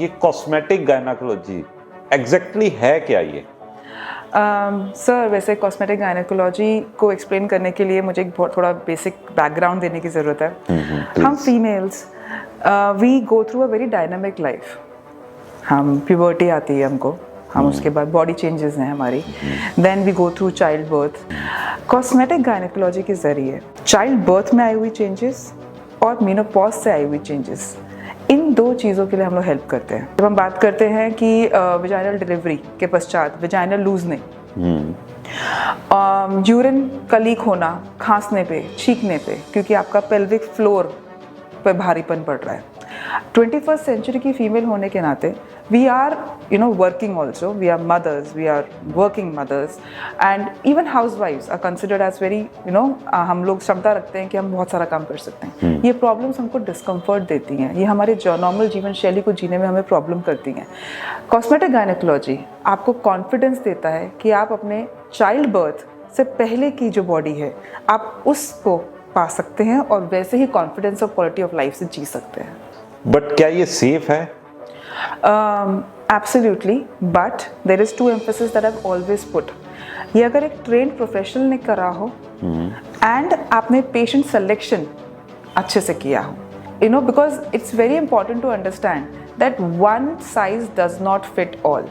ये cosmetic gynaecology exactly है क्या ये? सर वैसे कॉस्मेटिक गायनेकोलॉजी को एक्सप्लेन करने के लिए मुझे एक बहुत थोड़ा बेसिक बैकग्राउंड देने की ज़रूरत है। हम females we go through a very dynamic life. हम प्यूबर्टी आती है हमको, हम उसके बाद बॉडी चेंजेस हैं हमारी, then we go through child birth. Cosmetic gynaecology के ज़रिए चाइल्ड बर्थ में आई हुई चेंजेस और मेनोपॉज से आई हुई चेंजेस, इन दो चीज़ों के लिए हम लोग हेल्प करते हैं। जब हम बात करते हैं कि विजाइनल डिलीवरी के पश्चात विजाइनल लूजनिंग, यूरिन का लीक होना खांसने पे, छींकने पे, क्योंकि आपका पेल्विक फ्लोर पर भारीपन पड़ रहा है। 21st सेंचुरी की फीमेल होने के नाते we are working also, we are mothers, we are working mothers and even house wifes are considered as very हम लोग क्षमता रखते हैं कि हम बहुत सारा काम कर सकते हैं। ये प्रॉब्लम्स हमको डिस्कम्फर्ट देती हैं, ये हमारे नॉर्मल जीवन शैली को जीने में हमें प्रॉब्लम करती हैं। कॉस्मेटिक गायनेकोलॉजी आपको कॉन्फिडेंस देता है कि आप अपने चाइल्ड बर्थ से पहले की जो बॉडी है आप उसको पा सकते हैं और वैसे ही कॉन्फिडेंस और क्वालिटी ऑफ लाइफ से जी सकते हैं। बट क्या ये सेफ है? Absolutely, but there is two emphasis that I've always put. ये अगर एक ट्रेंड प्रोफेशनल ने करा हो एंड आपने पेशेंट सिलेक्शन अच्छे से किया हो, because it's very important to understand that one size does not fit all.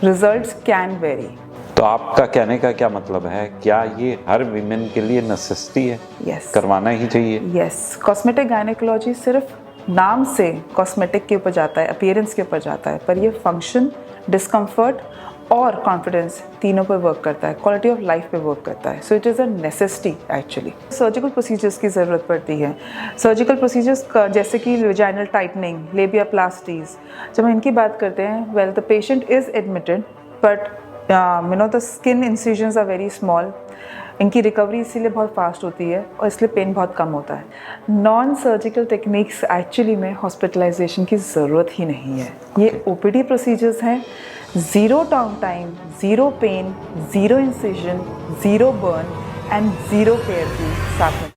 Results can vary. तो आपका कहने का क्या मतलब है, क्या ये हर विमेन के लिए नेसेसिटी है? Yes. करवाना ही चाहिए? Yes. कॉस्मेटिक गायनेकोलॉजी सिर्फ नाम से कॉस्मेटिक के ऊपर जाता है, अपीयरेंस के ऊपर जाता है, पर ये फंक्शन, डिस्कम्फर्ट और कॉन्फिडेंस तीनों पे वर्क करता है, क्वालिटी ऑफ लाइफ पे वर्क करता है। So it is a necessity actually. Surgical procedures की ज़रूरत पड़ती है। सर्जिकल प्रोसीजर्स जैसे कि विजाइनल टाइटनिंग, लेबियाप्लास्टीज, जब हम इनकी बात करते हैं, well the patient is admitted but the skin incisions are very small. इनकी रिकवरी इसीलिए बहुत फास्ट होती है और इसलिए पेन बहुत कम होता है। नॉन सर्जिकल टेक्निक्स एक्चुअली में हॉस्पिटलाइजेशन की ज़रूरत ही नहीं है। ये ओपीडी प्रोसीजर्स हैं, zero down time, zero pain, zero incision, zero burn and zero care की साथ में।